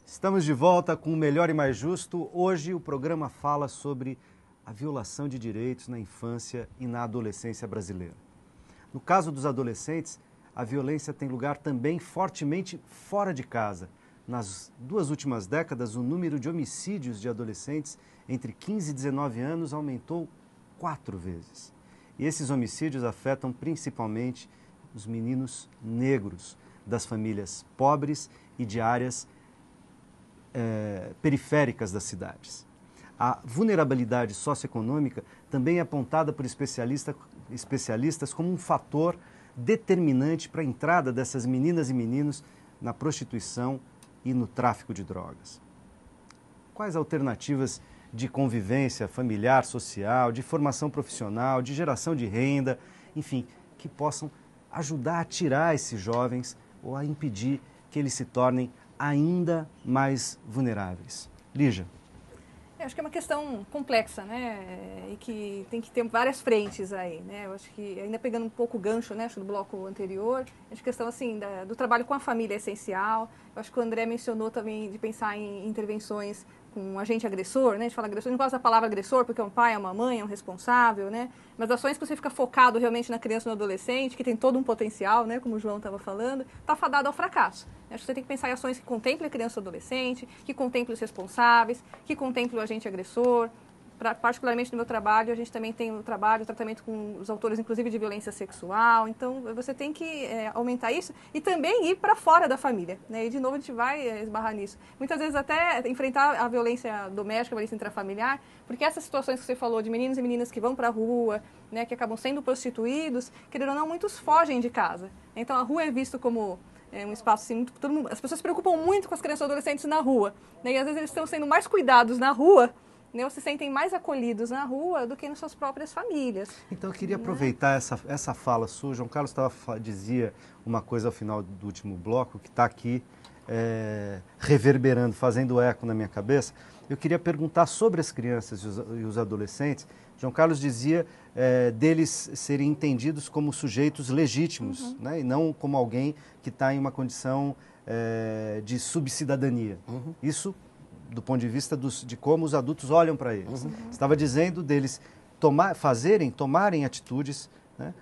Estamos de volta com o Melhor e Mais Justo. Hoje o programa fala sobre a violação de direitos na infância e na adolescência brasileira. No caso dos adolescentes, a violência tem lugar também fortemente fora de casa. Nas 2 últimas décadas, o número de homicídios de adolescentes entre 15 e 19 anos aumentou 4 vezes. E esses homicídios afetam principalmente os meninos negros, das famílias pobres e de áreas periféricas das cidades. A vulnerabilidade socioeconômica também é apontada por especialistas como um fator determinante para a entrada dessas meninas e meninos na prostituição e no tráfico de drogas. Quais alternativas de convivência familiar, social, de formação profissional, de geração de renda, enfim, que possam ajudar a tirar esses jovens ou a impedir que eles se tornem ainda mais vulneráveis? Lígia. Eu acho que é uma questão complexa, né, e que tem que ter várias frentes aí, né. Eu acho que, ainda pegando um pouco o gancho, né, do bloco anterior, acho que a questão, assim, do trabalho com a família é essencial. Eu acho que o André mencionou também de pensar em intervenções com um agente agressor, né, a gente fala agressor, não gosto da palavra agressor porque é um pai, é uma mãe, é um responsável, né, mas ações que você fica focado realmente na criança e no adolescente, que tem todo um potencial, né, como o João estava falando, está fadado ao fracasso. Acho que você tem que pensar em ações que contemplem a criança e o adolescente, que contemplem os responsáveis, que contemplem o agente agressor. Particularmente no meu trabalho, a gente também tem o tratamento com os autores, inclusive, de violência sexual. Então, você tem que aumentar isso e também ir para fora da família, né? E, de novo, a gente vai esbarrar nisso. Muitas vezes até enfrentar a violência doméstica, a violência intrafamiliar, porque essas situações que você falou de meninos e meninas que vão para a rua, né, que acabam sendo prostituídos, querendo ou não, muitos fogem de casa. Então, a rua é visto como um espaço assim, as pessoas se preocupam muito com as crianças e adolescentes na rua, né? E às vezes eles estão sendo mais cuidados na rua, né, ou se sentem mais acolhidos na rua do que nas suas próprias famílias. Então eu queria aproveitar essa fala sua. João Carlos dizia uma coisa ao final do último bloco que está aqui reverberando, fazendo eco na minha cabeça. Eu queria perguntar sobre as crianças e os adolescentes. João Carlos dizia deles serem entendidos como sujeitos legítimos, né, e não como alguém que está em uma condição de subcidadania. Isso do ponto de vista de como os adultos olham para eles. Estava dizendo deles tomarem atitudes, né,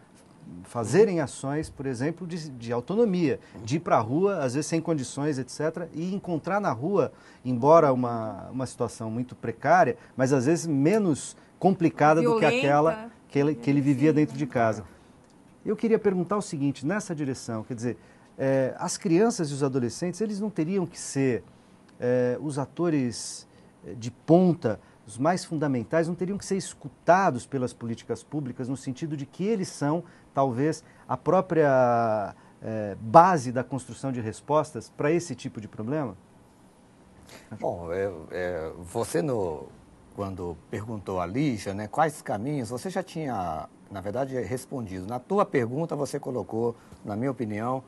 fazerem ações, por exemplo, de autonomia, de ir para a rua, às vezes sem condições, etc., e encontrar na rua, embora uma situação muito precária, mas às vezes menos complicada do que aquela que ele vivia dentro de casa. Eu queria perguntar o seguinte, nessa direção, quer dizer, as crianças e os adolescentes, eles não teriam que ser os atores de ponta, os mais fundamentais, não teriam que ser escutados pelas políticas públicas no sentido de que eles são, talvez, a própria base da construção de respostas para esse tipo de problema? Bom, você, quando perguntou a Lígia, né, quais caminhos, você já tinha, na verdade, respondido. Na tua pergunta, você colocou, na minha opinião,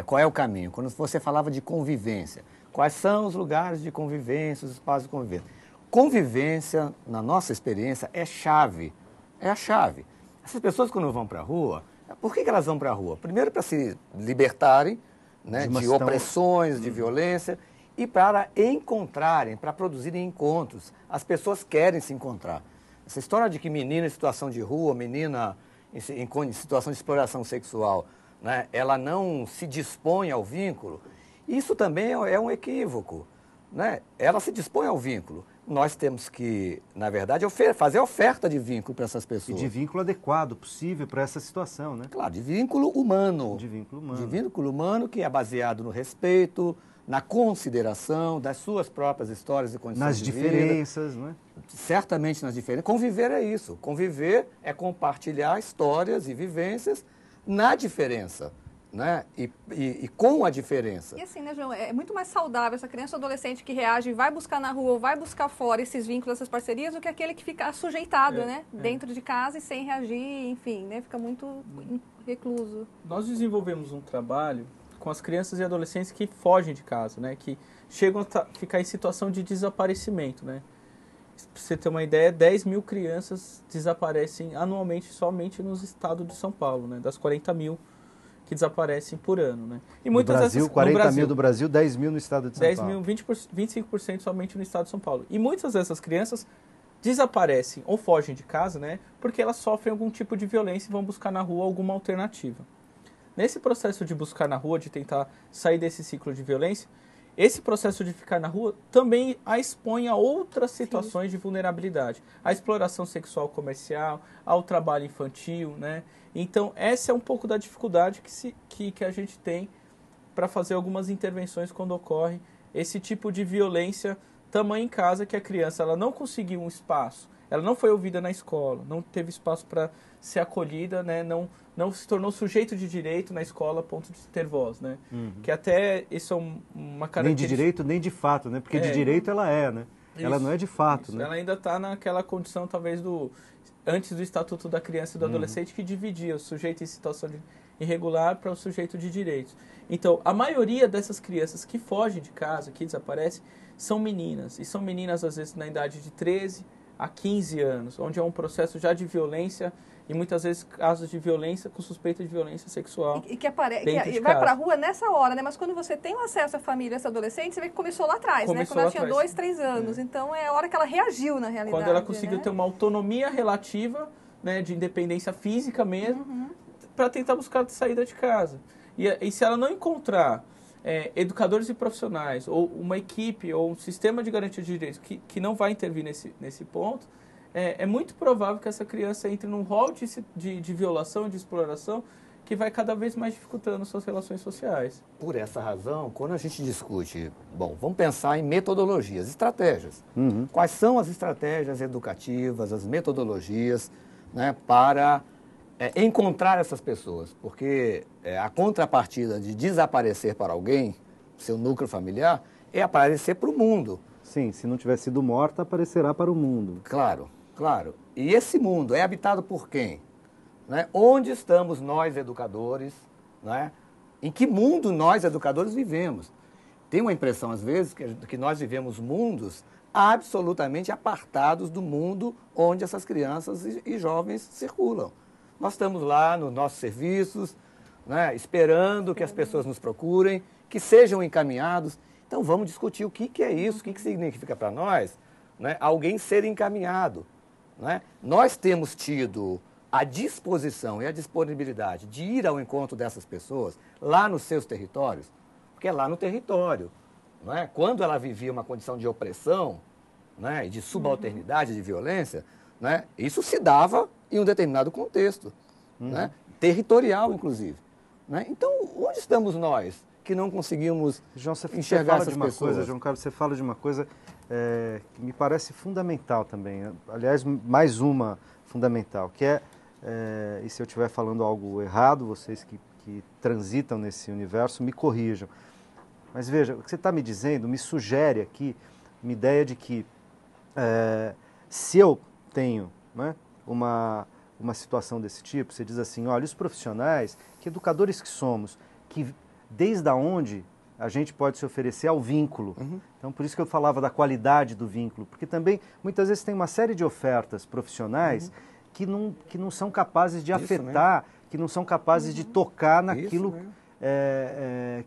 qual é o caminho. Quando você falava de convivência, quais são os lugares de convivência, os espaços de convivência? Convivência, na nossa experiência, é chave. É a chave. Essas pessoas, quando vão para a rua, por que elas vão para a rua? Primeiro, para se libertarem, né, de opressões, de violência, e para encontrarem, para produzirem encontros. As pessoas querem se encontrar. Essa história de que menina em situação de rua, menina em situação de exploração sexual, né, ela não se dispõe ao vínculo, isso também é um equívoco, né? Ela se dispõe ao vínculo. Nós temos que, na verdade, fazer oferta de vínculo para essas pessoas. E de vínculo adequado, possível para essa situação, né? Claro, de vínculo humano. De vínculo humano. De vínculo humano que é baseado no respeito, na consideração das suas próprias histórias e condições de vida. Nas diferenças, não é? Certamente nas diferenças. Conviver é isso. Conviver é compartilhar histórias e vivências na diferença, né? E com a diferença. E assim, né, João, é muito mais saudável essa criança ou adolescente que reage e vai buscar na rua ou vai buscar fora esses vínculos, essas parcerias, do que aquele que fica sujeitado, né? Dentro de casa e sem reagir, enfim, né? Fica muito recluso. Nós desenvolvemos um trabalho com as crianças e adolescentes que fogem de casa, né? Que chegam a ficar em situação de desaparecimento, né? Para você ter uma ideia, 10 mil crianças desaparecem anualmente somente nos estados de São Paulo, né? Das 40 mil que desaparecem por ano, né? E muitas no Brasil, 40 mil do Brasil, 10 mil no estado de São Paulo. 10 mil, 25% somente no estado de São Paulo. E muitas dessas crianças desaparecem ou fogem de casa, né? Porque elas sofrem algum tipo de violência e vão buscar na rua alguma alternativa. Nesse processo de buscar na rua, de tentar sair desse ciclo de violência, esse processo de ficar na rua também a expõe a outras situações de vulnerabilidade. A exploração sexual comercial, ao trabalho infantil, né? Então, essa é um pouco da dificuldade que a gente tem para fazer algumas intervenções quando ocorre esse tipo de violência tamanho em casa, que a criança ela não conseguiu um espaço, ela não foi ouvida na escola, não teve espaço para ser acolhida, né? Não se tornou sujeito de direito na escola a ponto de ter voz, né? Que até isso é uma característica... Nem de direito, nem de fato, né? Porque de direito ela é, né? Isso, ela não é de fato, né? Ela ainda está naquela condição, talvez, antes do Estatuto da Criança e do Adolescente, que dividia o sujeito em situação irregular para o sujeito de direitos. Então, a maioria dessas crianças que fogem de casa, que desaparecem, são meninas. E são meninas, às vezes, na idade de 13 a 15 anos, onde é um processo já de violência e muitas vezes casos de violência com suspeita de violência sexual. E que vai para a rua nessa hora, né? Mas quando você tem o acesso à família, essa adolescente, você vê que começou lá atrás, né? Quando ela tinha 2, 3 anos. Então é a hora que ela reagiu, na realidade. Quando ela conseguiu ter uma autonomia relativa, né, de independência física mesmo, para tentar buscar a saída de casa. E se ela não encontrar educadores e profissionais, ou uma equipe, ou um sistema de garantia de direitos que não vai intervir nesse ponto, é muito provável que essa criança entre num rol de violação, de exploração, que vai cada vez mais dificultando suas relações sociais. Por essa razão, quando a gente discute, vamos pensar em metodologias, estratégias. Quais são as estratégias educativas, as metodologias, né, para encontrar essas pessoas? Porque a contrapartida de desaparecer para alguém, seu núcleo familiar, é aparecer para o mundo. Sim, se não tiver sido morta, aparecerá para o mundo. Claro. Claro. E esse mundo é habitado por quem? Né? Onde estamos nós, educadores? Né? Em que mundo nós, educadores, vivemos? Tem uma impressão, às vezes, que nós vivemos mundos absolutamente apartados do mundo onde essas crianças e jovens circulam. Nós estamos lá nos nossos serviços, né, esperando que as pessoas nos procurem, que sejam encaminhados. Então, vamos discutir o que é isso, o que significa para nós, né, alguém ser encaminhado. Né? Nós temos tido a disposição e a disponibilidade de ir ao encontro dessas pessoas lá nos seus territórios, porque é lá no território. Não é? Quando ela vivia uma condição de opressão, né, de subalternidade, de violência, né, isso se dava em um determinado contexto, né, territorial, inclusive. Né? Então, onde estamos nós que não conseguimos enxergar essas pessoas? João Carlos, você fala de uma coisa que me parece fundamental também. Aliás, mais uma fundamental, que e se eu estiver falando algo errado, vocês que transitam nesse universo, me corrijam. Mas veja, o que você está me dizendo me sugere aqui uma ideia de que se eu tenho, né, uma situação desse tipo, você diz assim, olha, os profissionais, que educadores que somos, que desde onde a gente pode se oferecer ao vínculo. Então, por isso que eu falava da qualidade do vínculo, porque também, muitas vezes, tem uma série de ofertas profissionais que não são capazes de afetar, que não são capazes de tocar naquilo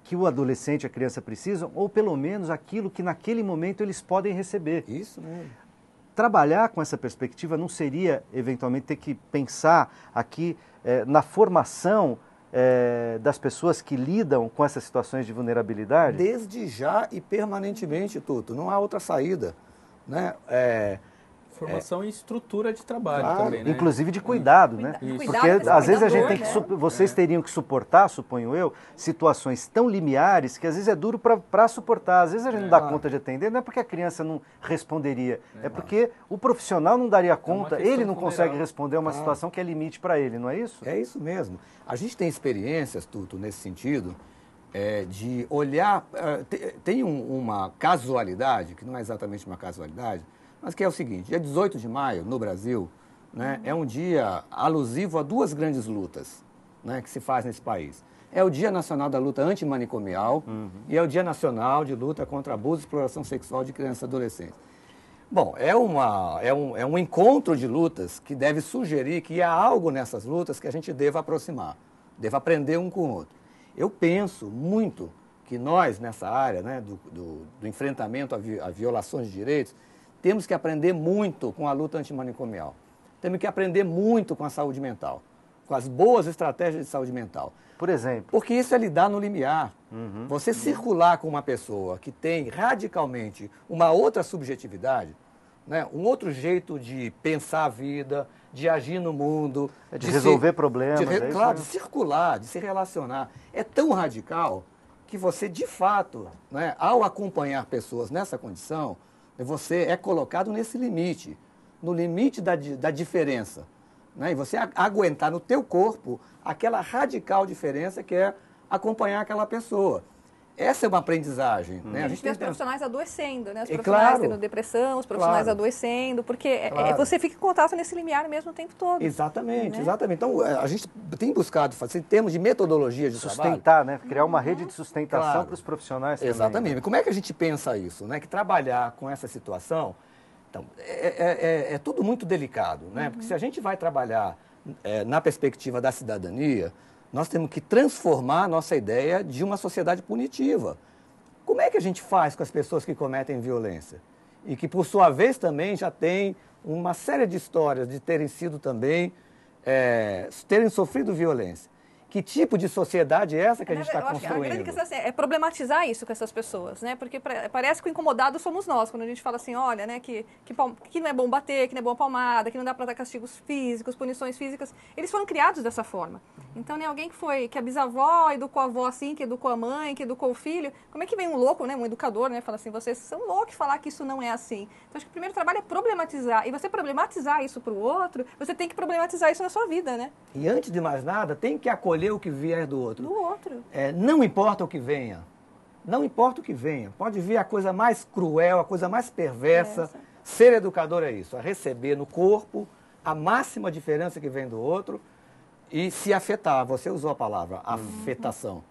que o adolescente, a criança precisam, ou pelo menos aquilo que naquele momento eles podem receber. Isso mesmo. Trabalhar com essa perspectiva não seria, eventualmente, ter que pensar aqui na formação das pessoas que lidam com essas situações de vulnerabilidade? Desde já e permanentemente, Tuto. Não há outra saída. Né? Formação e estrutura de trabalho também, né? Inclusive de cuidado, né? Porque às vezes a gente tem que vocês teriam que suportar, suponho eu, situações tão limiares que às vezes é duro para suportar. Às vezes a gente não dá conta de atender, não é porque a criança não responderia, é porque o profissional não daria conta, ele não consegue responder a uma situação que é limite para ele, não é isso? É isso mesmo. A gente tem experiências, Tuto, nesse sentido, de olhar... Tem uma casualidade, que não é exatamente uma casualidade, mas que é o seguinte, dia 18 de maio, no Brasil, né, é um dia alusivo a duas grandes lutas, né, que se faz nesse país. É o Dia Nacional da Luta Antimanicomial e é o Dia Nacional de Luta contra Abuso e Exploração Sexual de Crianças e Adolescentes. Bom, é um encontro de lutas que deve sugerir que há algo nessas lutas que a gente deva aproximar. devo aprender um com o outro. Eu penso muito que nós, nessa área, né, do enfrentamento a violações de direitos, temos que aprender muito com a luta antimanicomial. Temos que aprender muito com a saúde mental, com as boas estratégias de saúde mental. Por exemplo? Porque isso é lidar no limiar. Você circular com uma pessoa que tem radicalmente uma outra subjetividade, né, um outro jeito de pensar a vida, de agir no mundo. De resolver problemas. Claro, de circular, de se relacionar. É tão radical que você, de fato, né, ao acompanhar pessoas nessa condição, você é colocado nesse limite, no limite da diferença. Né? E você aguentar no teu corpo aquela radical diferença que é acompanhar aquela pessoa. Essa é uma aprendizagem. Né? A gente vê os profissionais adoecendo, né? Os profissionais claro, tendo depressão, os profissionais adoecendo, porque você fica em contato nesse limiar mesmo o tempo todo. Exatamente, né? Exatamente. Então, a gente tem buscado fazer, em termos de metodologia de sustentar, né? Criar uma rede de sustentação para os profissionais também. Exatamente. Como é que a gente pensa isso? Né? Que trabalhar com essa situação, então, é tudo muito delicado, né? Porque se a gente vai trabalhar na perspectiva da cidadania, nós temos que transformar a nossa ideia de uma sociedade punitiva. Como é que a gente faz com as pessoas que cometem violência? E que, por sua vez, também já tem uma série de histórias de terem sido também, terem sofrido violência. Que tipo de sociedade é essa que a gente está construindo? A grande questão é problematizar isso com essas pessoas, né? Porque parece que o incomodado somos nós, quando a gente fala assim, olha, né, que não é bom bater, que não é bom palmada, que não dá para dar castigos físicos, punições físicas. Eles foram criados dessa forma. Então, né, alguém que a bisavó educou a avó assim, que educou a mãe, que educou o filho, como é que vem um louco, né, um educador, né, fala assim, vocês são loucos falar que isso não é assim. Então, acho que o primeiro trabalho é problematizar. E você problematizar isso para o outro, você tem que problematizar isso na sua vida, né? E antes de mais nada, tem que acolher o que vier do outro. Do outro. Não importa o que venha. Não importa o que venha. Pode vir a coisa mais cruel, a coisa mais perversa. Ser educador é isso, é receber no corpo a máxima diferença que vem do outro e se afetar. Você usou a palavra afetação.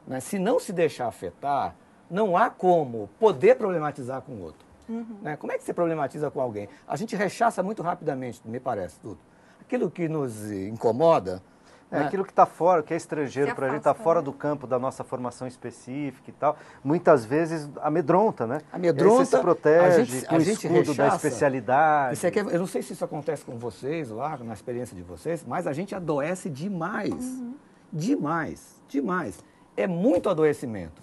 Né? Se não se deixar afetar, não há como poder problematizar com o outro. Né? Como é que você problematiza com alguém? A gente rechaça muito rapidamente, me parece, tudo. Aquilo que nos incomoda... Aquilo que está fora, que é estrangeiro para a gente, está fora do campo da nossa formação específica e tal, muitas vezes amedronta, né? Amedronta, e aí você se protege com o escudo rechaça, da especialidade. Eu não sei se isso acontece com vocês lá, na experiência de vocês, mas a gente adoece demais. Demais, demais. É muito adoecimento.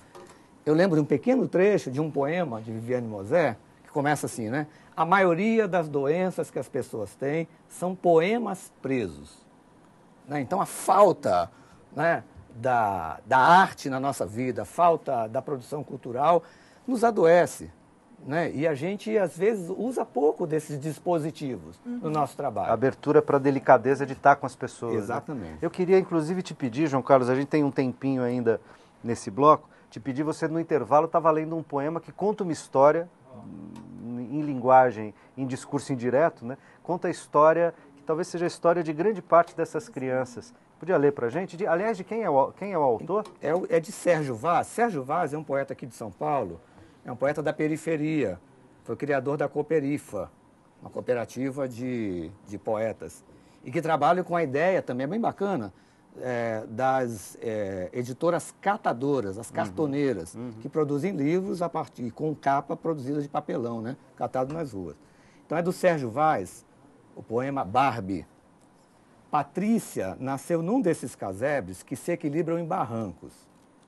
Eu lembro de um pequeno trecho de um poema de Viviane Mosé, que começa assim, né? A maioria das doenças que as pessoas têm são poemas presos. Então, a falta, né, da arte na nossa vida, a falta da produção cultural, nos adoece. Né? E a gente, às vezes, usa pouco desses dispositivos no nosso trabalho. A abertura para a delicadeza de estar com as pessoas. Exatamente. Né? Eu queria, inclusive, te pedir, João Carlos, a gente tem um tempinho ainda nesse bloco, te pedir, você no intervalo estava lendo um poema que conta uma história, em linguagem, em discurso indireto, né? Conta a história... talvez seja a história de grande parte dessas crianças. Podia ler para a gente? Aliás, de quem é o autor? É de Sérgio Vaz. Sérgio Vaz é um poeta aqui de São Paulo, é um poeta da periferia, foi o criador da Cooperifa, uma cooperativa de poetas, e que trabalha com a ideia, também é bem bacana, das editoras catadoras, as cartoneiras, que produzem livros a partir com capa produzida de papelão, né, catado nas ruas. Então é do Sérgio Vaz, o poema Barbie. Patrícia nasceu num desses casebres que se equilibram em barrancos.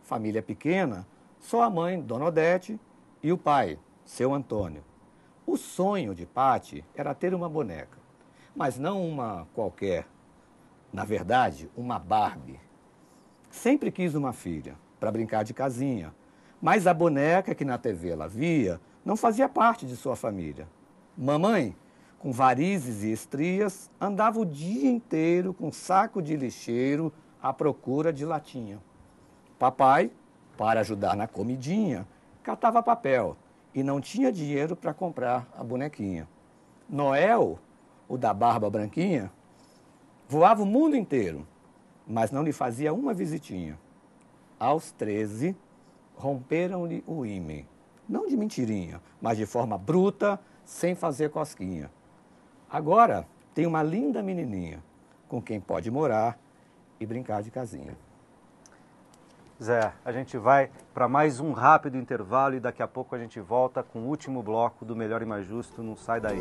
Família pequena, só a mãe, Dona Odete, e o pai, seu Antônio. O sonho de Pati era ter uma boneca, mas não uma qualquer. Na verdade, uma Barbie. Sempre quis uma filha, para brincar de casinha, mas a boneca que na TV ela via não fazia parte de sua família. Mamãe, com varizes e estrias, andava o dia inteiro com saco de lixeiro à procura de latinha. Papai, para ajudar na comidinha, catava papel e não tinha dinheiro para comprar a bonequinha. Noel, o da barba branquinha, voava o mundo inteiro, mas não lhe fazia uma visitinha. Aos 13, romperam-lhe o ímen, não de mentirinha, mas de forma bruta, sem fazer cosquinha. Agora tem uma linda menininha com quem pode morar e brincar de casinha. Zé, a gente vai para mais um rápido intervalo e daqui a pouco a gente volta com o último bloco do Melhor e Mais Justo. Não sai daí.